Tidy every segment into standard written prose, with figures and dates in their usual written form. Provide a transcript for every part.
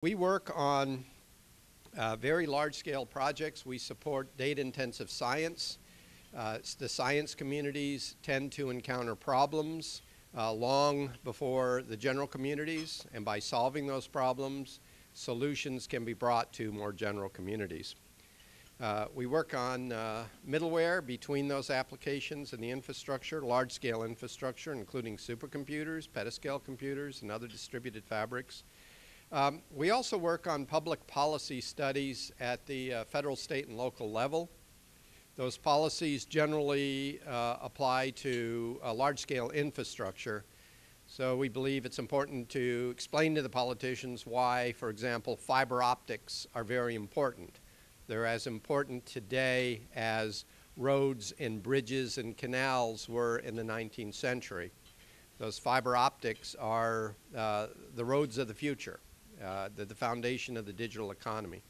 We work on very large-scale projects. We support data-intensive science. The science communities tend to encounter problems long before the general communities, and by solving those problems, solutions can be brought to more general communities. We work on middleware between those applications and the infrastructure, large-scale infrastructure, including supercomputers, petascale computers, and other distributed fabrics. We also work on public policy studies at the federal, state, and local level. Those policies generally apply to large-scale infrastructure. So we believe it's important to explain to the politicians why, for example, fiber optics are very important. They're as important today as roads and bridges and canals were in the 19th century. Those fiber optics are the roads of the future. The foundation of the digital economy.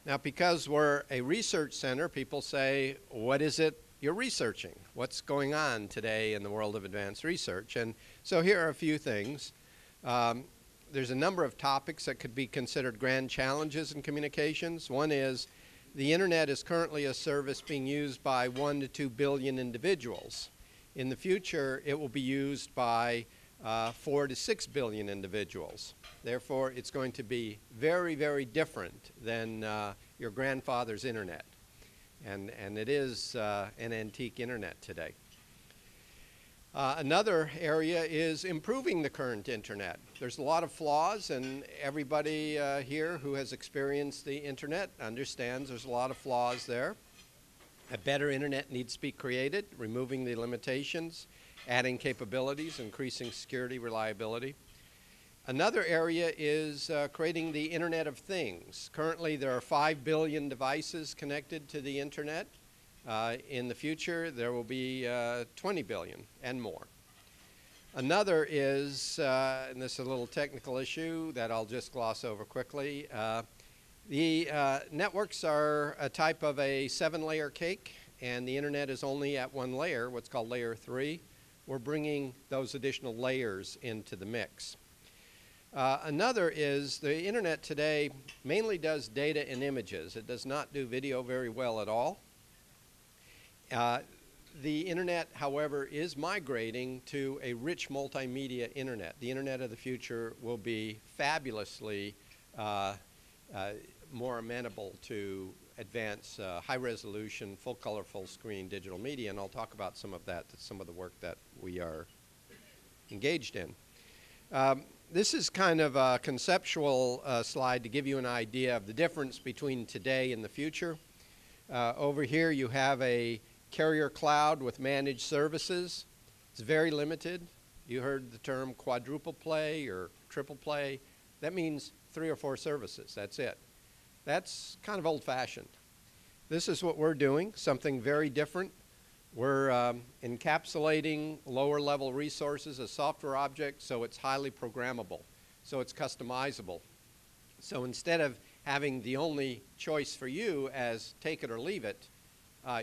Now, because we're a research center, people say, what is it you're researching? What's going on today in the world of advanced research? And so here are a few things. There's a number of topics that could be considered grand challenges in communications. One is the internet is currently a service being used by 1 to 2 billion individuals. In the future, it will be used by 4 to 6 billion individuals. Therefore, it's going to be very, very different than your grandfather's internet. And it is an antique internet today. Another area is improving the current internet. There's a lot of flaws, and everybody here who has experienced the internet understands there's a lot of flaws there. A better internet needs to be created, removing the limitations, adding capabilities, increasing security, reliability. Another area is creating the Internet of Things. Currently, there are 5 billion devices connected to the Internet. In the future, there will be 20 billion and more. Another is, and this is a little technical issue that I'll just gloss over quickly, the networks are a type of a 7-layer cake, and the Internet is only at 1 layer, what's called layer 3. We're bringing those additional layers into the mix. Another is the internet today mainly does data and images. It does not do video very well at all. The internet, however, is migrating to a rich multimedia internet. The internet of the future will be fabulously more amenable to advance high-resolution, full-color, full-screen digital media, and I'll talk about some of that, some of the work that we are engaged in. This is kind of a conceptual slide to give you an idea of the difference between today and the future. Over here you have a carrier cloud with managed services. It's very limited. You heard the term quadruple play or triple play. That means 3 or 4 services. That's it. That's kind of old-fashioned. This is what we're doing, something very different. We're encapsulating lower-level resources as software objects, so it's highly programmable, so it's customizable. So instead of having the only choice for you as take it or leave it,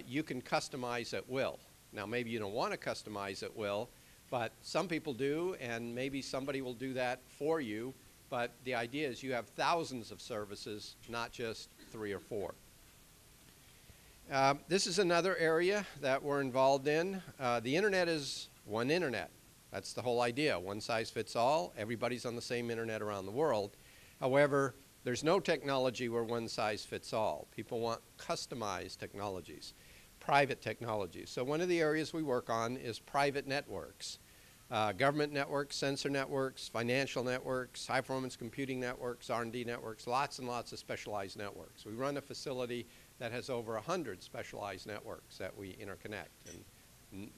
you can customize at will. Now, maybe you don't want to customize at will, but some people do, and maybe somebody will do that for you. But the idea is you have thousands of services, not just 3 or 4. This is another area that we're involved in. The internet is one internet. That's the whole idea. One size fits all. Everybody's on the same internet around the world. However, there's no technology where one size fits all. People want customized technologies, private technologies. So one of the areas we work on is private networks. Government networks, sensor networks, financial networks, high-performance computing networks, R&D networks, lots and lots of specialized networks. We run a facility that has over 100 specialized networks that we interconnect. And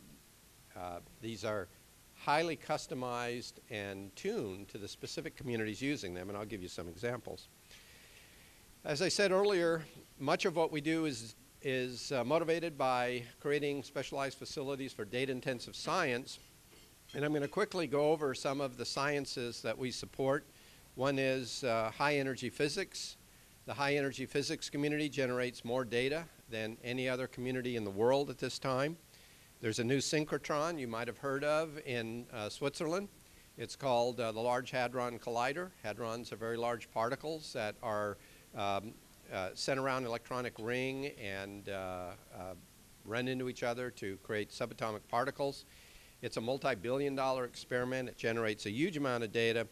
these are highly customized and tuned to the specific communities using them, and I'll give you some examples. As I said earlier, much of what we do is motivated by creating specialized facilities for data-intensive science. And I'm going to quickly go over some of the sciences that we support. One is high-energy physics. The high-energy physics community generates more data than any other community in the world at this time. There's a new synchrotron you might have heard of in Switzerland. It's called the Large Hadron Collider. Hadrons are very large particles that are sent around an electronic ring and run into each other to create subatomic particles. It's a multi-billion-dollar experiment. It generates a huge amount of data,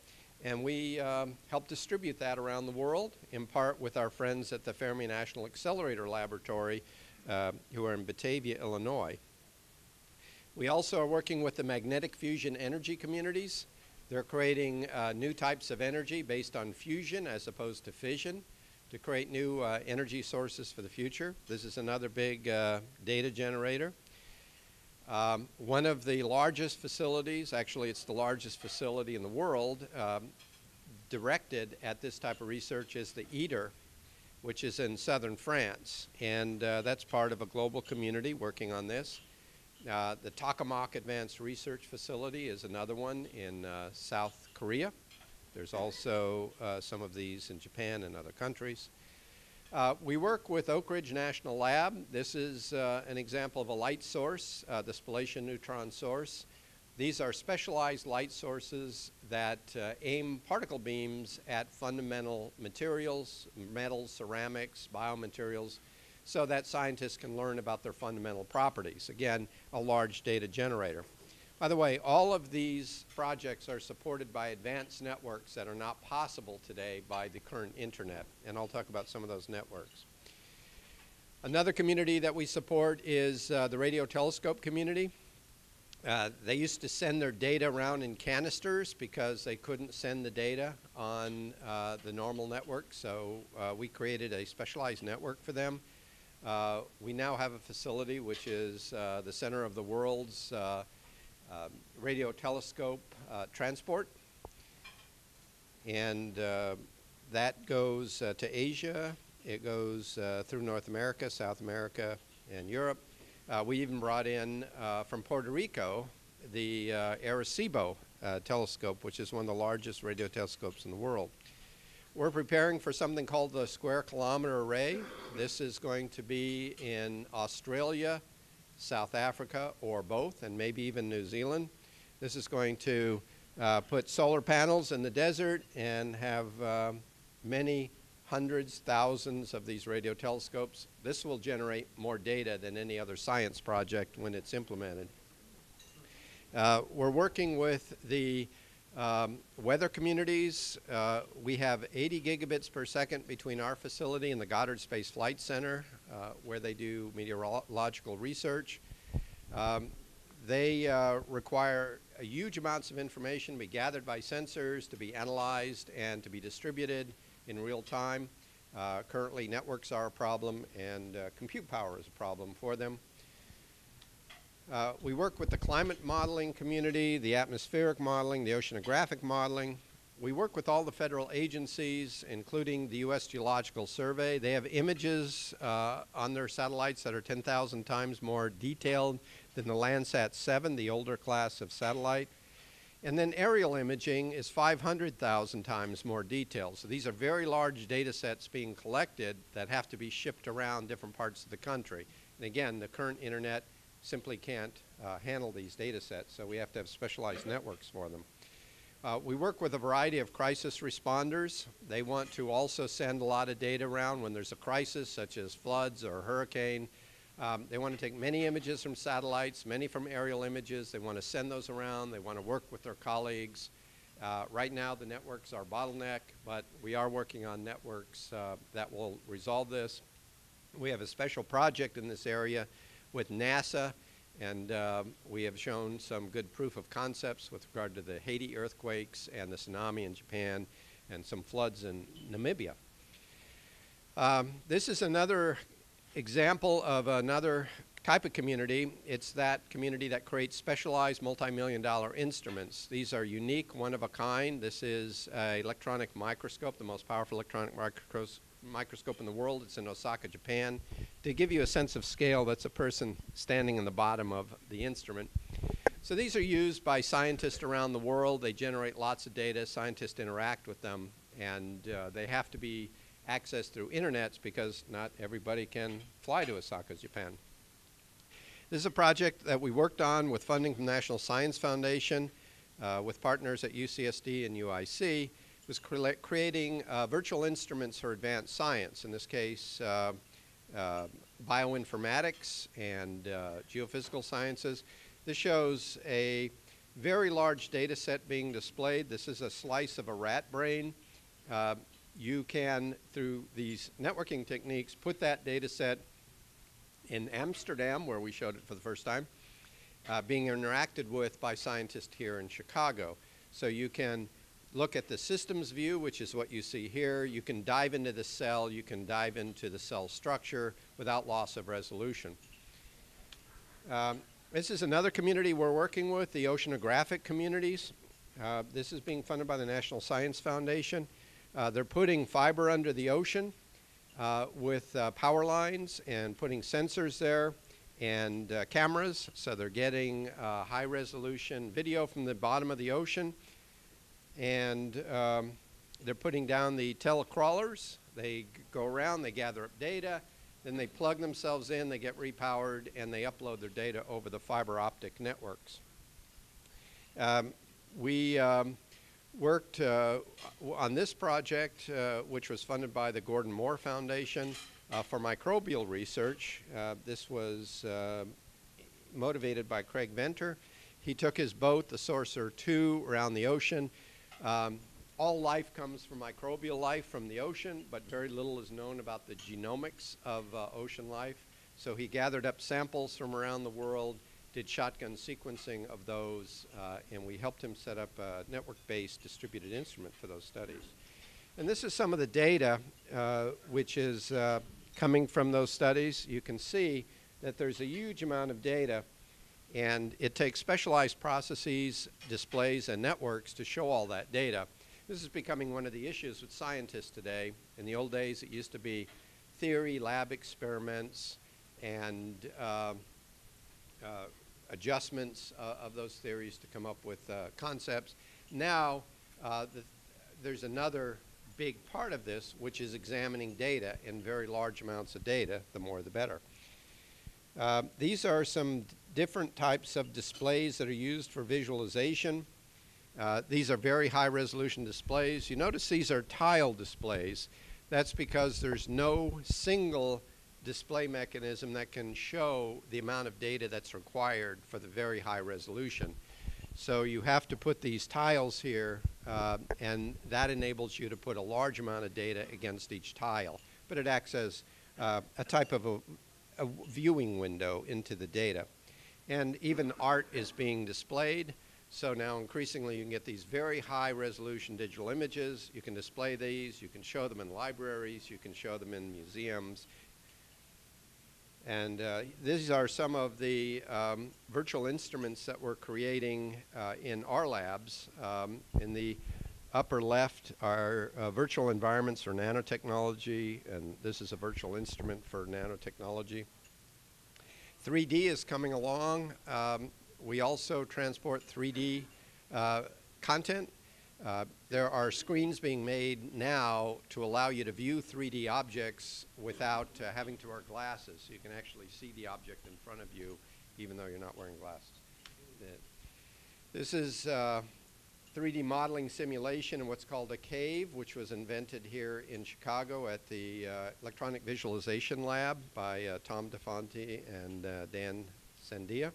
and we help distribute that around the world, in part with our friends at the Fermi National Accelerator Laboratory, who are in Batavia, Illinois. We also are working with the magnetic fusion energy communities. They're creating new types of energy based on fusion as opposed to fission to create new energy sources for the future. This is another big data generator. One of the largest facilities, actually it's the largest facility in the world, directed at this type of research is the ITER, which is in southern France. And that's part of a global community working on this. The Tokamak Advanced Research Facility is another one in South Korea. There's also some of these in Japan and other countries. We work with Oak Ridge National Lab. This is an example of a light source, the spallation neutron source. These are specialized light sources that aim particle beams at fundamental materials, metals, ceramics, biomaterials, so that scientists can learn about their fundamental properties. Again, a large data generator. By the way, all of these projects are supported by advanced networks that are not possible today by the current internet, and I'll talk about some of those networks. Another community that we support is the radio telescope community. They used to send their data around in canisters because they couldn't send the data on the normal network, so we created a specialized network for them. We now have a facility which is the center of the world's radio telescope transport, and that goes to Asia. It goes through North America, South America, and Europe. We even brought in from Puerto Rico the Arecibo telescope, which is one of the largest radio telescopes in the world. We're preparing for something called the Square Kilometer Array. This is going to be in Australia, South Africa, or both, and maybe even New Zealand. This is going to put solar panels in the desert and have many hundreds, thousands of these radio telescopes. This will generate more data than any other science project when it's implemented. We're working with the weather communities. We have 80 gigabits per second between our facility and the Goddard Space Flight Center, where they do meteorological research. They require huge amounts of information to be gathered by sensors, to be analyzed, and to be distributed in real time. Currently, networks are a problem, and compute power is a problem for them. We work with the climate modeling community, the atmospheric modeling, the oceanographic modeling. We work with all the federal agencies, including the U.S. Geological Survey. They have images on their satellites that are 10,000 times more detailed than the Landsat 7, the older class of satellite. And then aerial imaging is 500,000 times more detailed. So these are very large data sets being collected that have to be shipped around different parts of the country. And again, the current internet simply can't handle these data sets, so we have to have specialized networks for them. We work with a variety of crisis responders. They want to also send a lot of data around when there's a crisis, such as floods or a hurricane. They want to take many images from satellites, many from aerial images. They want to send those around. They want to work with their colleagues. Right now, the networks are bottleneck, but we are working on networks that will resolve this. We have a special project in this area with NASA, and we have shown some good proof of concepts with regard to the Haiti earthquakes and the tsunami in Japan and some floods in Namibia. This is another example of another type of community. It's that community that creates specialized multi-million-dollar instruments. These are unique, one of a kind. This is an electronic microscope, the most powerful electronic microscope in the world. It's in Osaka, Japan. To give you a sense of scale, that's a person standing in the bottom of the instrument. So these are used by scientists around the world. They generate lots of data. Scientists interact with them, and they have to be accessed through internets because not everybody can fly to Osaka, Japan. This is a project that we worked on with funding from the National Science Foundation. with partners at UCSD and UIC, was creating virtual instruments for advanced science, in this case bioinformatics and geophysical sciences. This shows a very large data set being displayed. This is a slice of a rat brain. You can, through these networking techniques, put that data set in Amsterdam, where we showed it for the first time, being interacted with by scientists here in Chicago. So you can look at the systems view, which is what you see here. You can dive into the cell. You can dive into the cell structure without loss of resolution. This is another community we're working with, the oceanographic communities. This is being funded by the National Science Foundation. They're putting fiber under the ocean with power lines and putting sensors there and cameras, so they're getting high resolution video from the bottom of the ocean. And they're putting down the telecrawlers. They go around, they gather up data, then they plug themselves in, they get repowered, and they upload their data over the fiber optic networks. We worked on this project, which was funded by the Gordon Moore Foundation for microbial research. This was motivated by Craig Venter. He took his boat, the Sorcerer II, around the ocean. All life comes from microbial life from the ocean, but very little is known about the genomics of ocean life. So he gathered up samples from around the world, did shotgun sequencing of those, and we helped him set up a network-based distributed instrument for those studies. And this is some of the data which is coming from those studies. You can see that there's a huge amount of data, and it takes specialized processes, displays, and networks to show all that data. This is becoming one of the issues with scientists today. In the old days, it used to be theory, lab experiments, and adjustments of those theories to come up with concepts. Now, there's another big part of this, which is examining data in very large amounts of data. The more, the better. These are some different types of displays that are used for visualization. These are very high resolution displays. You notice these are tile displays. That's because there's no single display mechanism that can show the amount of data that's required for the very high resolution. So you have to put these tiles here, and that enables you to put a large amount of data against each tile. But it acts as a type of a viewing window into the data. And even art is being displayed. So now increasingly you can get these very high resolution digital images. You can display these. You can show them in libraries. You can show them in museums. And these are some of the virtual instruments that we're creating in our labs. In the upper left are virtual environments for nanotechnology, and this is a virtual instrument for nanotechnology. 3D is coming along. We also transport 3D content. There are screens being made now to allow you to view 3D objects without having to wear glasses. So you can actually see the object in front of you even though you're not wearing glasses. This is 3D modeling simulation in what's called a cave, which was invented here in Chicago at the Electronic Visualization Lab by Tom DeFonte and Dan Sandia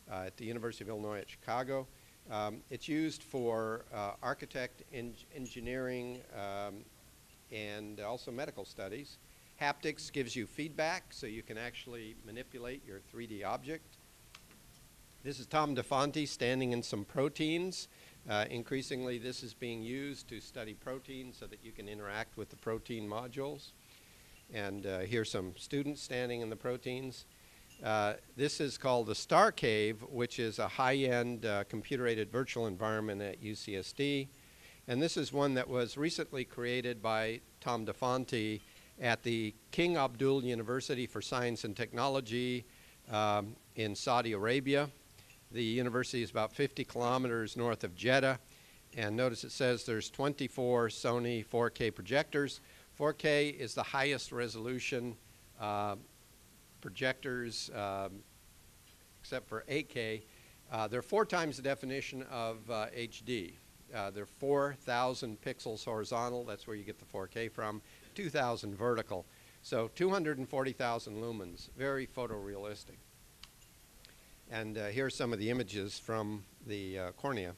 at the University of Illinois at Chicago. It's used for architect, engineering, and also medical studies. Haptics gives you feedback, so you can actually manipulate your 3D object. This is Tom DeFonte standing in some proteins. Increasingly, this is being used to study proteins so that you can interact with the protein modules. And here's some students standing in the proteins. This is called the Star Cave, which is a high-end computer-aided virtual environment at UCSD. And this is one that was recently created by Tom DeFonte at the King Abdul University for Science and Technology in Saudi Arabia. The university is about 50 kilometers north of Jeddah. And notice it says there's 24 Sony 4K projectors. 4K is the highest resolution projectors, except for 8K. They're 4 times the definition of HD. They're 4,000 pixels horizontal. That's where you get the 4K from. 2,000 vertical. So 240,000 lumens. Very photorealistic. And here's some of the images from the cornea.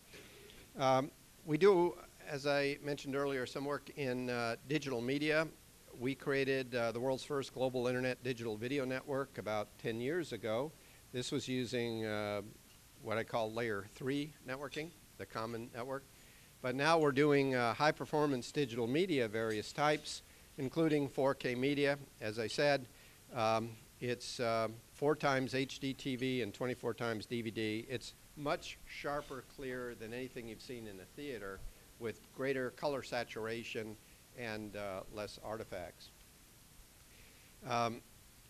We do, as I mentioned earlier, some work in digital media. We created the world's first global internet digital video network about 10 years ago. This was using what I call layer 3 networking, the common network. But now we're doing high performance digital media, various types, including 4K media. As I said, it's 4 times HD TV and 24 times DVD. It's much sharper, clearer than anything you've seen in a theater, with greater color saturation and less artifacts. The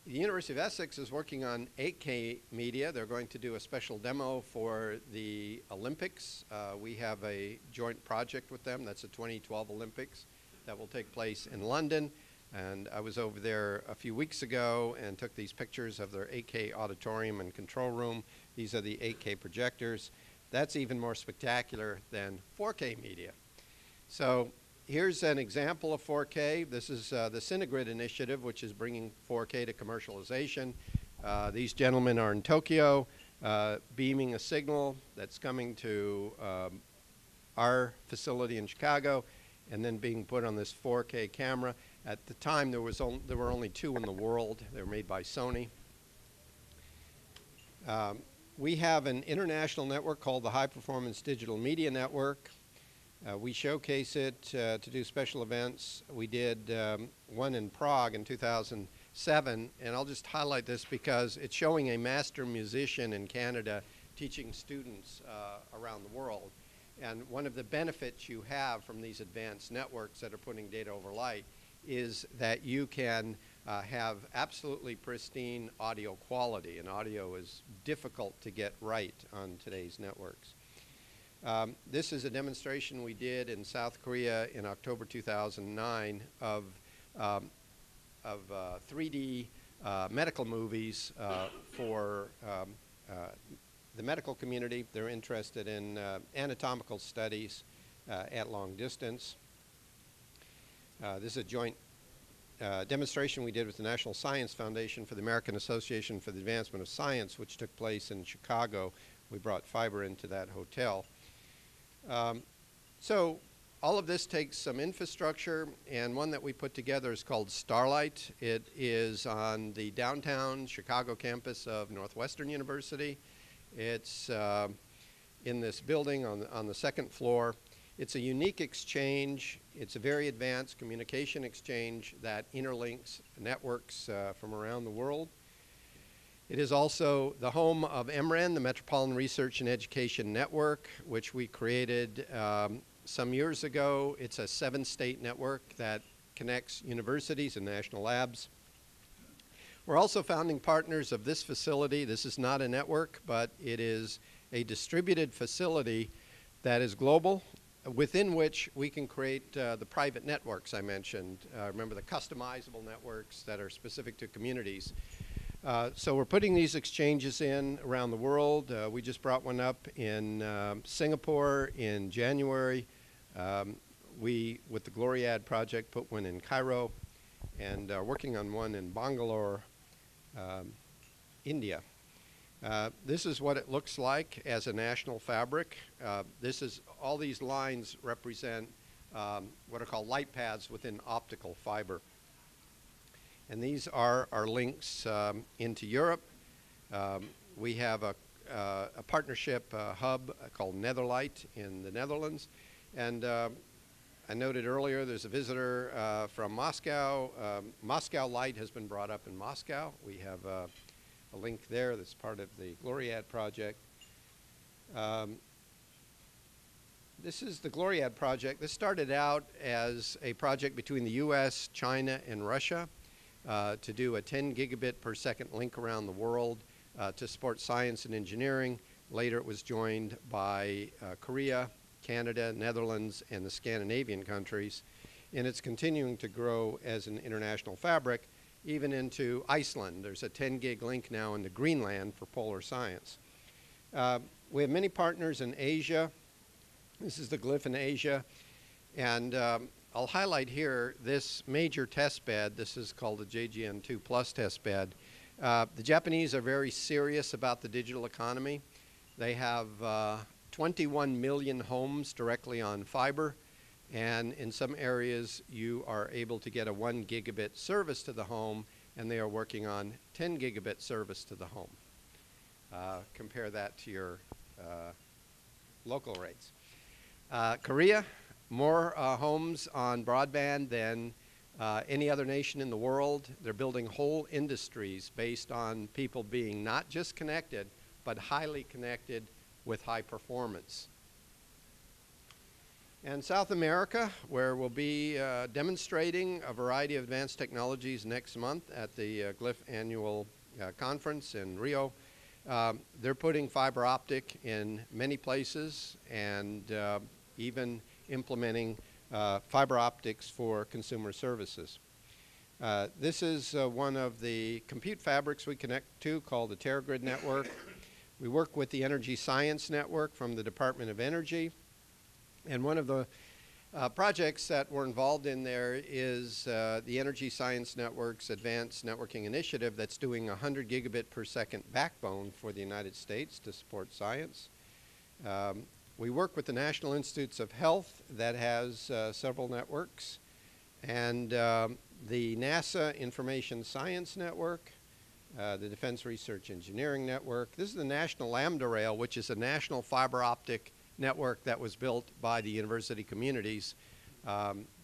University of Essex is working on 8K media. They're going to do a special demo for the Olympics. We have a joint project with them. That's the 2012 Olympics that will take place in London. And I was over there a few weeks ago and took these pictures of their 8K auditorium and control room. These are the 8K projectors. That's even more spectacular than 4K media. So here's an example of 4K. This is the Cinegrid initiative, which is bringing 4K to commercialization. These gentlemen are in Tokyo, beaming a signal that's coming to our facility in Chicago, and then being put on this 4K camera. At the time, there were only 2 in the world. They were made by Sony. We have an international network called the High Performance Digital Media Network. We showcase it to do special events. We did one in Prague in 2007, and I'll just highlight this because it's showing a master musician in Canada teaching students around the world. And one of the benefits you have from these advanced networks that are putting data over light is that you can have absolutely pristine audio quality, and audio is difficult to get right on today's networks. This is a demonstration we did in South Korea in October 2009 of 3D medical movies for the medical community. They're interested in anatomical studies at long distance. This is a joint demonstration we did with the National Science Foundation for the American Association for the Advancement of Science, which took place in Chicago. We brought fiber into that hotel. So all of this takes some infrastructure, and one that we put together is called Starlight. It is on the downtown Chicago campus of Northwestern University. It's in this building on the second floor. It's a unique exchange. It's a very advanced communication exchange that interlinks networks from around the world. It is also the home of MREN, the Metropolitan Research and Education Network, which we created some years ago. It's a 7-state network that connects universities and national labs. We're also founding partners of this facility. This is not a network, but it is a distributed facility that is global, within which we can create the private networks I mentioned. Remember the customizable networks that are specific to communities. So we're putting these exchanges in around the world. We just brought one up in Singapore in January. We, with the Gloriad project, put one in Cairo, and are working on one in Bangalore, India. This is what it looks like as a national fabric. All these lines represent what are called light paths within optical fiber. And these are our links into Europe. We have a partnership hub called Netherlight in the Netherlands. And I noted earlier there's a visitor from Moscow. Moscow Light has been brought up in Moscow. We have a link there that's part of the Gloriad project. This is the Gloriad project. This started out as a project between the US, China, and Russia to do a 10 gigabit per second link around the world to support science and engineering. Later it was joined by Korea, Canada, Netherlands, and the Scandinavian countries. And it's continuing to grow as an international fabric, even into Iceland. There's a 10 gig link now into Greenland for polar science. We have many partners in Asia. This is the glyph in Asia. And I'll highlight here this major test bed. This is called the JGN2 Plus test bed. The Japanese are very serious about the digital economy. They have 21 million homes directly on fiber. And in some areas, you are able to get a 1 gigabit service to the home, and they are working on 10 gigabit service to the home. Compare that to your local rates. Korea, more homes on broadband than any other nation in the world. They're building whole industries based on people being not just connected, but highly connected with high performance. And South America, where we'll be demonstrating a variety of advanced technologies next month at the Glyph annual conference in Rio. They're putting fiber optic in many places and even implementing fiber optics for consumer services. This is one of the compute fabrics we connect to called the TerraGrid network. We work with the Energy Science Network from the Department of Energy. And one of the projects that we're involved in there is the Energy Science Network's Advanced Networking Initiative that's doing 100 gigabit per second backbone for the United States to support science. We work with the National Institutes of Health that has several networks, and the NASA Information Science Network, the Defense Research Engineering Network. This is the National Lambda Rail, which is a national fiber optic network that was built by the university communities.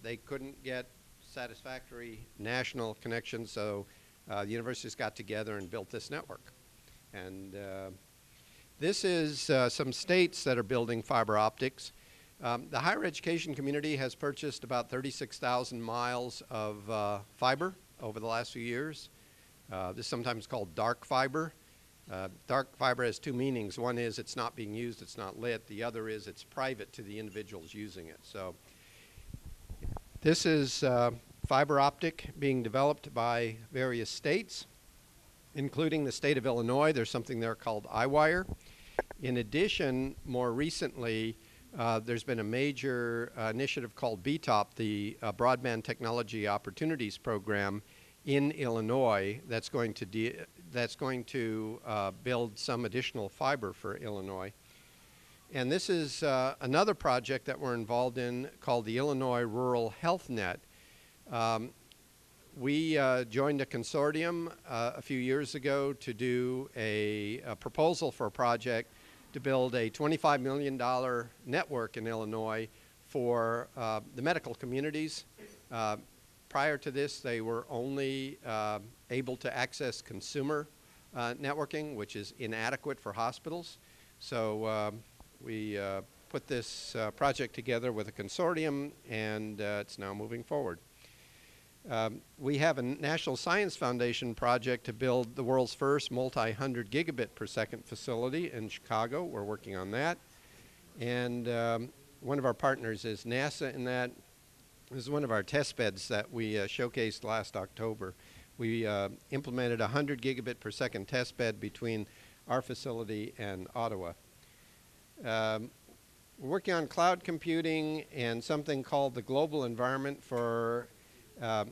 They couldn't get satisfactory national connections, so the universities got together and built this network. And this is some states that are building fiber optics. The higher education community has purchased about 36,000 miles of fiber over the last few years. This is sometimes called dark fiber. Dark fiber has two meanings. One is it's not being used, it's not lit. The other is it's private to the individuals using it. So this is fiber optic being developed by various states, including the state of Illinois. There's something there called iWire. In addition, more recently, there's been a major initiative called BTOP, the Broadband Technology Opportunities Program in Illinois that's going to build some additional fiber for Illinois. And this is another project that we're involved in called the Illinois Rural Health Net. We joined a consortium a few years ago to do a proposal for a project to build a $25 million network in Illinois for the medical communities. Prior to this, they were only able to access consumer networking, which is inadequate for hospitals. So we put this project together with a consortium, and it's now moving forward. We have a National Science Foundation project to build the world's first multi-100 gigabit per second facility in Chicago. We're working on that. And one of our partners is NASA in that. This is one of our test beds that we showcased last October. We implemented a 100 gigabit per second test bed between our facility and Ottawa. We're working on cloud computing and something called the Global Environment for the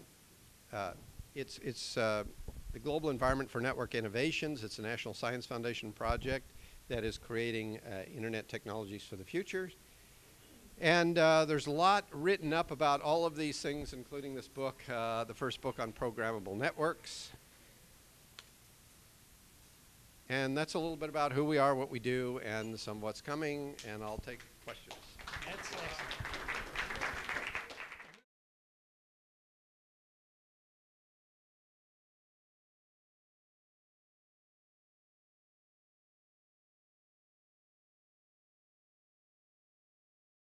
Global Environment for Network Innovations. It's a National Science Foundation project that is creating internet technologies for the future. And there's a lot written up about all of these things, including this book, the first book on programmable networks. And that's a little bit about who we are, what we do, and some of what's coming, and I'll take questions. That's excellent.